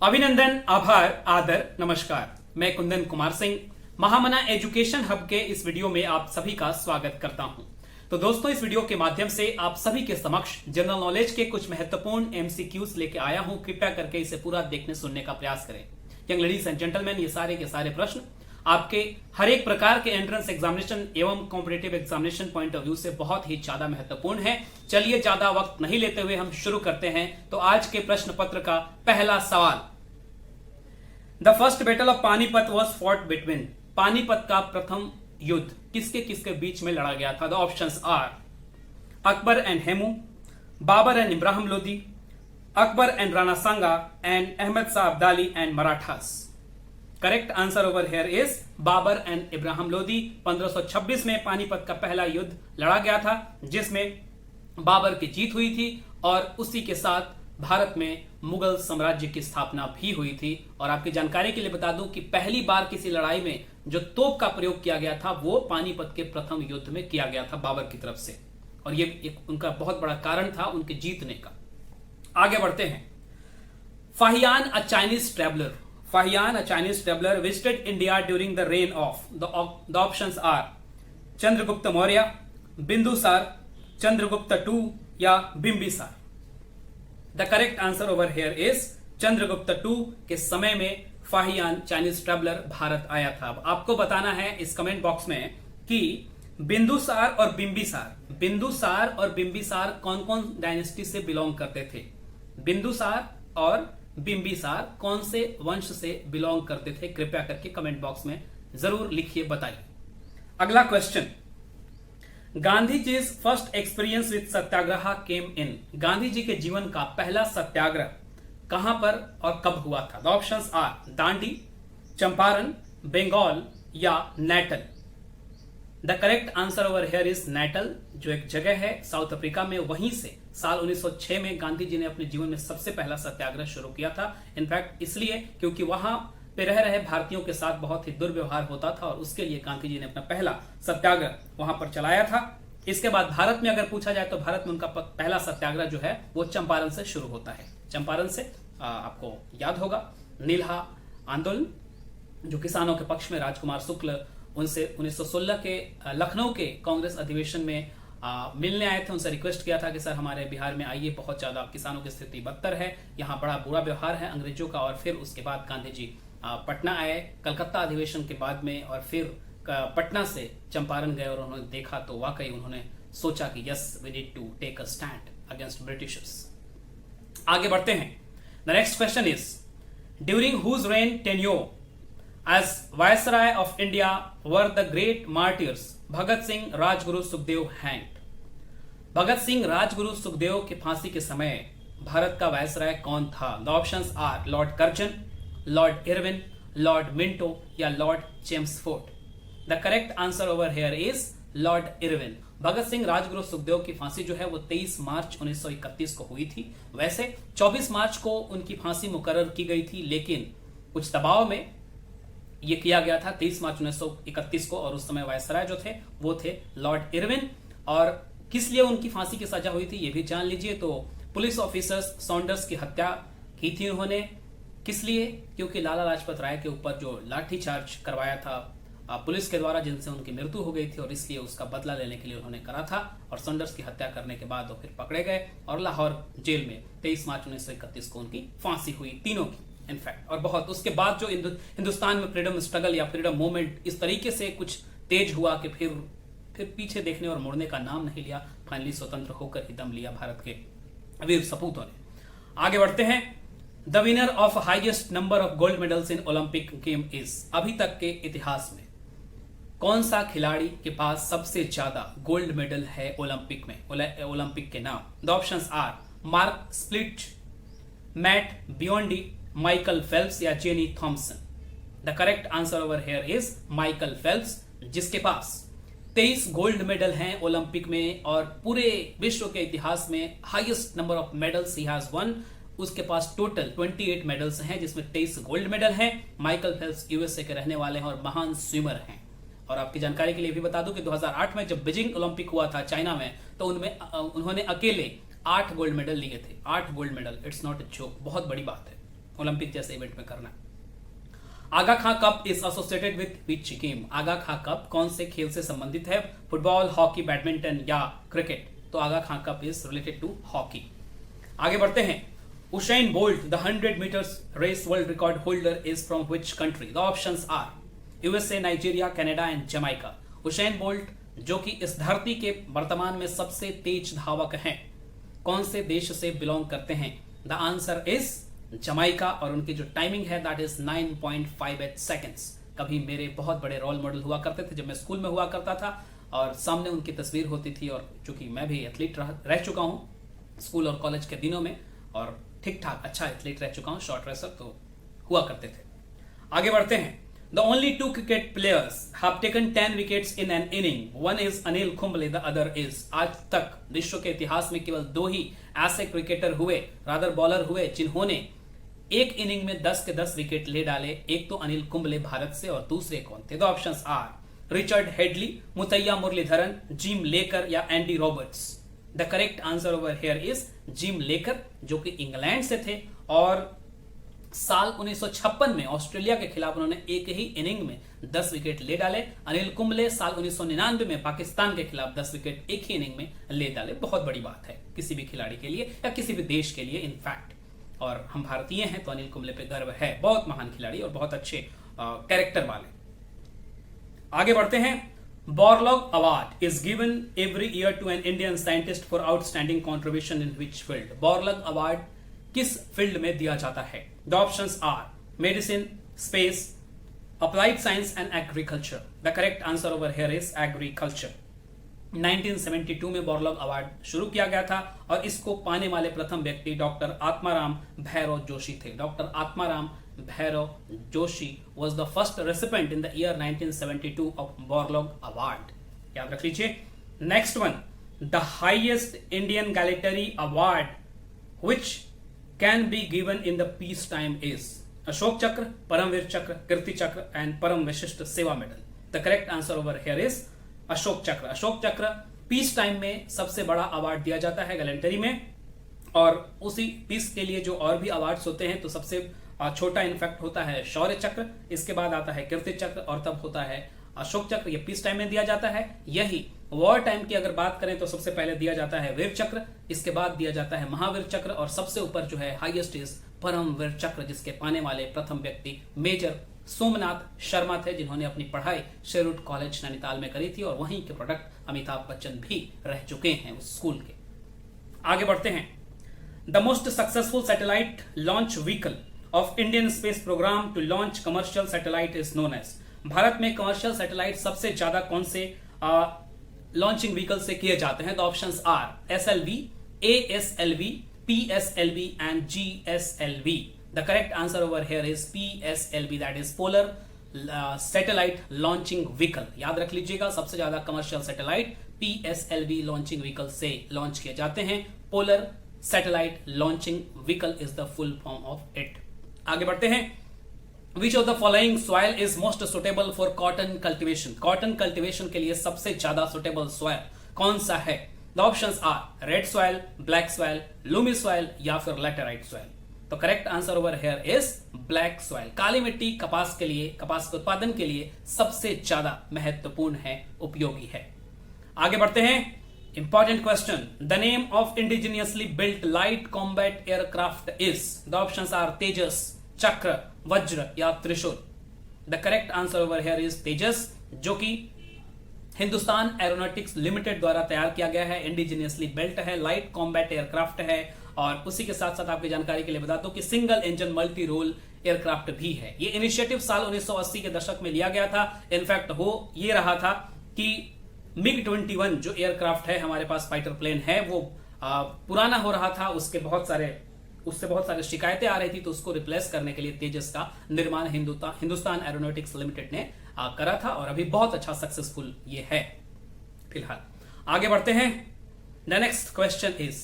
अभिनंदन, आभार, आदर, नमस्कार। मैं कुंदन कुमार सिंह महामना एजुकेशन हब के इस वीडियो में आप सभी का स्वागत करता हूं। तो दोस्तों, इस वीडियो के माध्यम से आप सभी के समक्ष जनरल नॉलेज के कुछ महत्वपूर्ण एमसीक्यूज लेके आया हूं। कृपया करके इसे पूरा देखने सुनने का प्रयास करें। यंग लेडीज एंड जेंटलमैन, ये सारे के सारे प्रश्न आपके हर एक प्रकार के एंट्रेंस एग्जामिनेशन एवं competitive examination point of view से बहुत ही ज्यादा महत्वपूर्ण है। चलिए, ज्यादा वक्त नहीं लेते हुए हम शुरू करते हैं। तो आज के प्रश्न पत्र का पहला सवाल, the first battle of Panipat was fought between. Panipat का प्रथम युद्ध किसके किसके बीच में लड़ा गया था? The options are Akbar and Hemu, Babur and Ibrahim Lodi, Akbar and Rana Sanga, and Ahmad Shah Abdali and Marathas. Correct answer over here is Babur and Ibrahim Lodi. 1526 में पानीपत का पहला युद्ध लड़ा गया था, जिसमें बाबर की जीत हुई थी और उसी के साथ भारत में मुगल साम्राज्य की स्थापना भी हुई थी। और आपकी जानकारी के लिए बता दूं कि पहली बार किसी लड़ाई में जो तोप का प्रयोग किया गया था वो पानीपत के प्रथम युद्ध में किया गया था बाबर की तरफ से, और ये एक उनका बहुत बड़ा कारण था उनके जीतने का। आगे बढ़ते हैं। Fahien a Chinese traveller, Fahien a Chinese traveller visited India during the reign of. The options are Chandragupta Maurya, Bindusara, Chandragupta two या Bimbisara. The correct answer over here is Chandragupta two के समय में फाहियान चाइनीज ट्रेवलर भारत आया था। अब आपको बताना है इस कमेंट बॉक्स में कि बिंदुसार और बिंबिसार कौन कौन डायनेस्टी से बिलोंग करते थे। बिंदुसार और बिंबिसार कौन से वंश से बिलोंग करते थे? कृपया करके कमेंट बॉक्स में जरूर लिखिए, बताइए। अगला question, Gandhi ji first experience with satyagraha came in. Gandhi ji के जीवन का पहला सत्याग्रह कहां पर और कब हुआ था? The options are Dandi, Champaran, Bengal या Natal. The correct answer over here is Natal, जो एक जगह है साउथ अफ्रीका में। वहीं से साल 1906 में गांधी जी ने अपने जीवन में सबसे पहला सत्याग्रह शुरू किया था। इनफैक्ट इसलिए क्योंकि वहां पे रह रहे भारतीयों के साथ बहुत ही दुर्व्यवहार होता था और उसके लिए गांधी जी ने अपना पहला सत्याग्रह वहां पर चलाया था। इसके बाद भारत में अगर पूछा जाए तो भारत में उनका पहला सत्याग्रह जो है वो चंपारण से शुरू होता है। चंपारण से आपको याद होगा नीलहा आंदोलन, जो किसानों के पक्ष में राजकुमार शुक्ल उनसे 1916 के लखनऊ के कांग्रेस अधिवेशन में मिलने आए थे। उनसे रिक्वेस्ट किया था कि सर हमारे बिहार में आइए, बहुत ज्यादा किसानों की स्थिति बदतर है, यहाँ बड़ा बुरा व्यवहार है अंग्रेजों का। और फिर उसके बाद गांधी जी पटना आए कलकत्ता अधिवेशन के बाद में, और फिर पटना से चंपारण गए और उन्होंने देखा तो वाकई उन्होंने सोचा कि yes, we need to take a stand against Britishers. आगे बढ़ते हैं। The next question is, during whose reign tenure as viceroy of India were the great martyrs Bhagat Singh, Rajguru, Sukhdev hanged. Bhagat Singh, Rajguru, Sukhdev के फांसी के समय भारत का वायसराय कौन था? The options are Lord Curzon, Lord Irwin, Lord Minto या Lord Chelmsford. The correct answer over here is Lord Irwin. भगत सिंह, राजगुरु, सुखदेव की फांसी जो है वो 23 मार्च 1931 को हुई थी। वैसे 24 मार्च को उनकी फांसी मुकर्रर की गई थी, लेकिन कुछ दबाव में ये किया गया था 23 मार्च 1931 को, और उस समय वायसराय जो थे वो थे लॉर्ड इरविन। और किस लिए उनकी फांसी की सजा हुई थी ये भी जान लीजिए। तो पुलिस ऑफिसर्स सॉन्डर्स की हत्या की थी उन्होंने। किस लिए? क्योंकि लाला लाजपत राय के ऊपर जो लाठीचार्ज करवाया था पुलिस के द्वारा, जिनसे उनकी मृत्यु हो गई थी, और इसलिए उसका बदला लेने के लिए उन्होंने करा था। और सॉन्डर्स की हत्या करने के बाद वो फिर पकड़े गए और लाहौर जेल में 23 मार्च 1931 को उनकी फांसी हुई, तीनों की इनफैक्ट। और बहुत उसके बाद जो हिंदुस्तान में फ्रीडम स्ट्रगल या फ्रीडम मूवमेंट इस तरीके से कुछ तेज हुआ कि फिर पीछे देखने और मुड़ने का नाम नहीं लिया। फाइनली स्वतंत्र होकर ही दम लिया भारत के वीर सपूतों ने। आगे बढ़ते हैं। The winner of highest number of gold medals in Olympic game is. अभी तक के इतिहास में कौन सा खिलाड़ी के पास सबसे ज्यादा गोल्ड मेडल है ओलंपिक में? ओलंपिक के नाम। The options are Mark Split, Matt Biondi, Michael Phelps या Jenny Thompson. The correct answer over here is Michael Phelps, जिसके पास 23 गोल्ड मेडल हैं ओलंपिक में, और पूरे विश्व के इतिहास में highest number of medals he has won. उसके पास टोटल 28 मेडल्स हैं, जिसमें 23 गोल्ड मेडल हैं। माइकल फेल्प्स यूएसए के रहने वाले हैं और महान स्विमर हैं। और आपकी जानकारी के लिए भी बता दूं कि 2008 में जब बीजिंग ओलंपिक हुआ था चाइना में, तो उन्होंने अकेले 8 गोल्ड मेडल लिए थे। 8 gold medal, it's not a joke, बहुत बड़ी बात है। ओलंपिक जैसे इवेंट में करना। Aga Khan cup is associated with which game? Aga Khan cup कौन से खेल से संबंधित है? फुटबॉल, हॉकी, बैडमिंटन या क्रिकेट? तो Aga Khan cup is related to hockey. आगे बढ़ते हैं। Usain Bolt the 100 metres race world record holder is from which country? The options are USA, Nigeria, Canada and Jamaica. Usain Bolt जो कि इस धरती के वर्तमान में सबसे तेज धावक हैं, कौन से देश से बिलोंग करते हैं? द आंसर इज जमाइका, और उनकी जो टाइमिंग है दैट इज 9.58 सेकेंड्स। कभी मेरे बहुत बड़े रोल मॉडल हुआ करते थे जब मैं स्कूल में हुआ करता था, और सामने उनकी तस्वीर होती थी, और चूंकि मैं भी एथलीट रह चुका हूं स्कूल और कॉलेज के दिनों में, और ठीक ठाक अच्छा एथलीट रह चुका हूं, शॉर्ट रेसर तो हुआ करते थे। आगे बढ़ते हैं। The only 2 cricket players have taken 10 wickets in an inning, one is Anil Kumble, the other is. आज तक विश्व के इतिहास में केवल 2 ही ऐसे क्रिकेटर हुए, रादर बॉलर हुए, जिन्होंने एक इनिंग में 10 के 10 विकेट ले डाले। एक तो अनिल कुंबले भारत से, और दूसरे कौन थे? The options are Richard Hadlee, Muttiah Muralitharan, Jim Laker या Andy Roberts. The correct answer over here is Jim Laker, जो कि इंग्लैंड से थे, और साल 1956 में ऑस्ट्रेलिया के खिलाफ उन्होंने एक ही इनिंग में 10 विकेट ले डाले। अनिल कुंबले साल 1999 में पाकिस्तान के खिलाफ 10 विकेट एक ही इनिंग में ले डाले। बहुत बड़ी बात है किसी भी खिलाड़ी के लिए या किसी भी देश के लिए इनफैक्ट, और हम भारतीय हैं तो अनिल कुंबले पे गर्व है। बहुत महान खिलाड़ी और बहुत अच्छे कैरेक्टर वाले। आगे बढ़ते हैं। Borlaug award is given every year to an Indian scientist for outstanding contribution in which field? Borlaug award किस फील्ड में दिया जाता है? The options are medicine, space, applied science and agriculture. The correct answer over here is agriculture. 1972 में Borlaug award शुरू किया गया था, और इसको पाने वाले प्रथम व्यक्ति डॉक्टर आत्माराम भैरव जोशी थे। Doctor Atmaram Bhairav Joshi was the first recipient in the year 1972 of Borlaug Award. याद रख लीजिए। Next one, the highest Indian gallantry award which can be given in the peace time is Ashok Chakra, Param Vir Chakra, Kirti Chakra and Param Vishisht Seva medal. The correct answer over here is Ashok Chakra. Ashok चक्र peace time में सबसे बड़ा award दिया जाता है गैलेंटरी में, और उसी पीस के लिए जो और भी अवार्ड्स होते हैं तो सबसे छोटा इनफैक्ट होता है शौर्य चक्र, इसके बाद आता है कीर्ति चक्र, और तब होता है अशोक चक्र। ये पीस टाइम में दिया जाता है। यही वॉर टाइम की अगर बात करें तो सबसे पहले दिया जाता है वीर चक्र, इसके बाद दिया जाता है महावीर चक्र, और सबसे ऊपर जो है हाईएस्ट इज परमवीर चक्र, जिसके पाने वाले प्रथम व्यक्ति मेजर सोमनाथ शर्मा थे, जिन्होंने अपनी पढ़ाई शेरवुड कॉलेज नैनीताल में करी थी, और वहीं के प्रोडक्ट अमिताभ बच्चन भी रह चुके हैं उस स्कूल के। आगे बढ़ते हैं। The most successful satellite launch vehicle of Indian space programme to launch commercial satellite is known as. Bharat में कमर्शियल सैटेलाइट सबसे ज्यादा कौन से लॉन्चिंग व्हीकल से किए जाते हैं? The options are SLV, ASLV, PSLV and GSLV. The correct answer over here is PSLV, that is polar satellite launching vehicle. याद रख लीजिएगा, सबसे ज्यादा commercial satellite PSLV launching vehicle से लॉन्च किए जाते हैं। Polar satellite launching vehicle is the full form of it. आगे बढ़ते हैं। Which of the following soil is most suitable for cotton cultivation? Cotton cultivation के लिए सबसे ज्यादा सुटेबल सॉइल कौन सा है? The options are red soil, black soil, loamy soil या फिर लैटेराइट सॉइल। तो correct answer over here is black soil. काली मिट्टी कपास के लिए, कपास के उत्पादन के लिए सबसे ज्यादा महत्वपूर्ण है, उपयोगी है। आगे बढ़ते हैं। Important question, the name of indigenously built light combat aircraft is. The options are Tejas, Chakra, Vajra या Trishul. The correct answer over here is Tejas, जो कि हिंदुस्तान एरोनॉटिक्स लिमिटेड द्वारा तैयार किया गया है, इंडिजिनियसली बिल्ट है, लाइट कॉम्बैट एयरक्राफ्ट है, और उसी के साथ साथ आपकी जानकारी के लिए बता दूं कि single engine multi role aircraft भी है। ये इनिशिएटिव साल 1980 के दशक में लिया गया था। इनफैक्ट हो ये रहा था कि मिग 21 जो एयरक्राफ्ट है हमारे पास, फाइटर प्लेन है, वो पुराना हो रहा था, उससे बहुत सारे शिकायतें आ रही थी, तो उसको रिप्लेस करने के लिए तेजस का निर्माण हिंदुस्तान एरोनॉटिक्स लिमिटेड ने करा था, और अभी बहुत अच्छा सक्सेसफुल ये है फिलहाल। आगे बढ़ते हैं। The next question is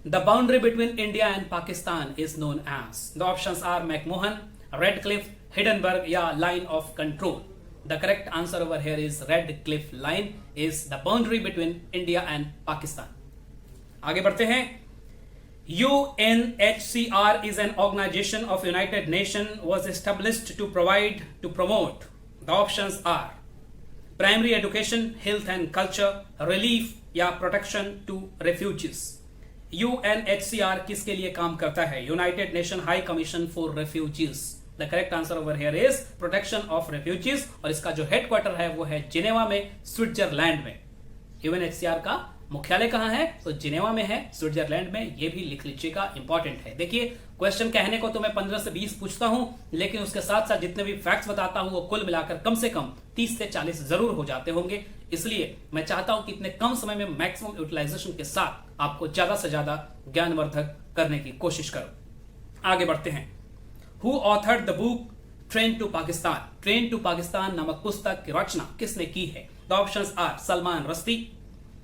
the boundary between India and Pakistan is known as. The options are McMahon, Radcliffe, Hindenburg या line of control. The correct answer over here is Radcliffe line is the boundary between India and Pakistan. आगे बढ़ते हैं। UNHCR is an organization of United Nations was established to promote. The options are primary education, health and culture, relief या protection to refugees. UNHCR किसके लिए काम करता है? United Nations High Commission for Refugees. The correct answer over here is protection of refugees और इसका जो headquarter है वो है जिनेवा में, स्विट्जरलैंड में. UNHCR का मुख्यालय कहां है? तो जिनेवा में है, स्विट्जरलैंड में. ये भी लिख लीजिएगा, इंपॉर्टेंट है. देखिए क्वेश्चन कहने को तो मैं 15 से 20 पूछता हूं, लेकिन उसके साथ साथ जितने भी फैक्ट्स बताता हूं वो कुल मिलाकर कम से कम 30 से 40 जरूर हो जाते होंगे. इसलिए मैं चाहता हूं कि इतने कम समय में मैक्सिमम यूटिलाइजेशन के साथ आपको ज्यादा से ज्यादा ज्ञानवर्धक करने की कोशिश करो. आगे बढ़ते हैं. Who authored the book Train to Pakistan? Train to Pakistan नामक पुस्तक की रचना किसने की है? The options are Salman Rushdie,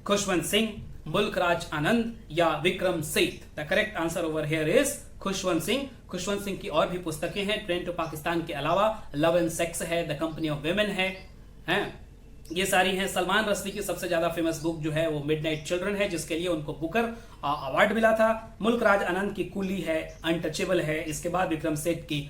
Khushwant Singh, Mulkraj Anand या Vikram Seth. The correct answer over here is Khushwant Singh. Khushwant Singh की और भी पुस्तकें हैं ट्रेन टू पाकिस्तान के अलावा. लव एंड सेक्स है, द कंपनी ऑफ वेमेन है, ये सारी हैं. सलमान रश्दी की सबसे ज्यादा फेमस बुक जो है वो मिडनाइट चिल्ड्रन है, जिसके लिए उनको बुकर अवार्ड मिला था. मुल्कराज आनंद की कुली है, अनटचेबल है. इसके बाद विक्रम सेठ की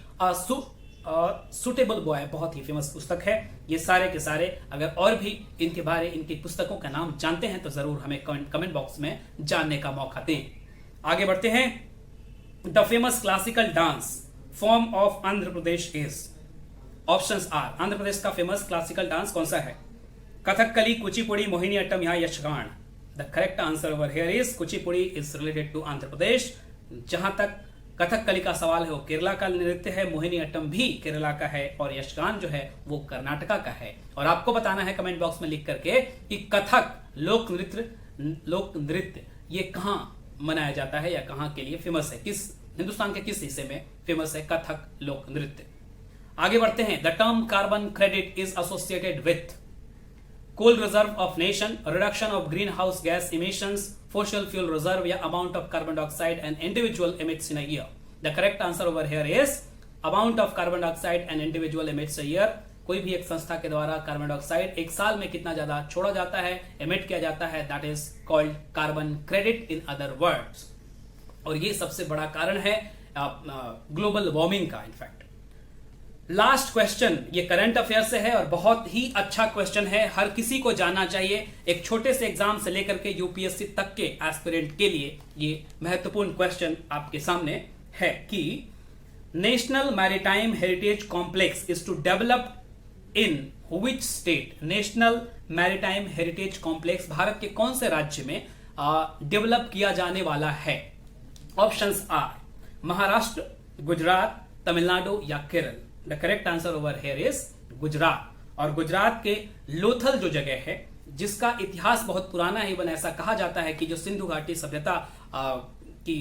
सुटेबल बॉय बहुत ही फेमस पुस्तक है. ये सारे के सारे अगर और भी इनके बारे, इनकी पुस्तकों का नाम जानते हैं तो जरूर हमें कमेंट बॉक्स में जानने का मौका दें. आगे बढ़ते हैं. The famous classical dance form of Andhra Pradesh is. Options are. Andhra Pradesh का फेमस क्लासिकल डांस कौन सा है? कथकली, कुचिपुड़ी, मोहिनीअट्टम या Yakshagana. The correct answer over here is Kuchipudi is related to Andhra Pradesh. जहां तक कथकली का सवाल है वो केरला का नृत्य है, मोहिनीअट्टम भी केरला का है और यक्षगान जो है वो कर्नाटका का है. और आपको बताना है कमेंट बॉक्स में लिख करके कि कथक लोक नृत्य ये कहां मनाया जाता है या कहां के लिए फेमस है, किस हिंदुस्तान के किस हिस्से में फेमस है कथक लोक नृत्य. आगे बढ़ते हैं. The term carbon credit is associated with coal reserve of nation, reduction of green house gas emissions, fossil fuel reserve या amount of carbon dioxide an individual emits in a year. The correct answer over here is amount of carbon dioxide an individual emits a year. कोई भी एक संस्था के द्वारा carbon dioxide एक साल में कितना ज्यादा छोड़ा जाता है, एमिट किया जाता है, that is called carbon credit in other words. और ये सबसे बड़ा कारण है ग्लोबल वार्मिंग का. इनफैक्ट लास्ट क्वेश्चन ये करंट अफेयर से है और बहुत ही अच्छा क्वेश्चन है, हर किसी को जानना चाहिए. एक छोटे से एग्जाम से लेकर के यूपीएससी तक के एस्पिरेंट के लिए ये महत्वपूर्ण क्वेश्चन आपके सामने है कि national maritime heritage complex is to develop in which state? National maritime heritage complex Bharat के कौन से राज्य में डेवलप किया जाने वाला है? ऑप्शंस आर महाराष्ट्र, गुजरात, तमिलनाडु या Kerala. The correct answer over here is Gujarat. और गुजरात के लोथल जो जगह है जिसका इतिहास बहुत पुराना है, इवन ऐसा कहा जाता है कि जो सिंधु घाटी सभ्यता की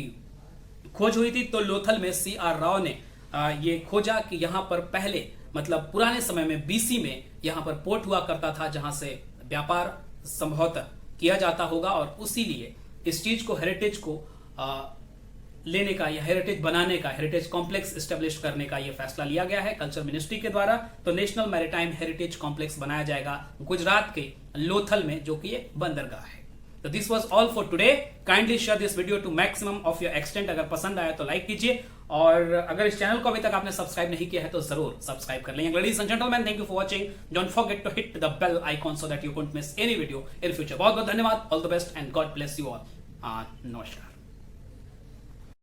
खोज हुई थी तो लोथल में CR राव ने ये खोजा कि यहां पर पहले मतलब पुराने समय में BC में यहां पर पोर्ट हुआ करता था जहां से व्यापार संभवतः किया जाता होगा. और उसी लिए इस चीज को, हेरिटेज को लेने का या हेरिटेज बनाने का, हेरिटेज कॉम्प्लेक्स एस्टेब्लिश करने का यह फैसला लिया गया है कल्चर मिनिस्ट्री के द्वारा. तो नेशनल मैरीटाइम हेरिटेज कॉम्प्लेक्स बनाया जाएगा गुजरात के लोथल में, जो कि एक बंदरगाह है. तो this was all for today. Kindly share this video to maximum of your extent. अगर पसंद आया तो लाइक कीजिए और अगर इस चैनल को अभी तक आपने सब्सक्राइब नहीं किया है तो जरूर सब्सक्राइब कर लेंगे. Ladies and gentleman, thank you for watching. Don't forget to hit the bell icon so that you don't miss any video in future. बहुत बहुत धन्यवाद. All the best and God bless you all. नमस्कार.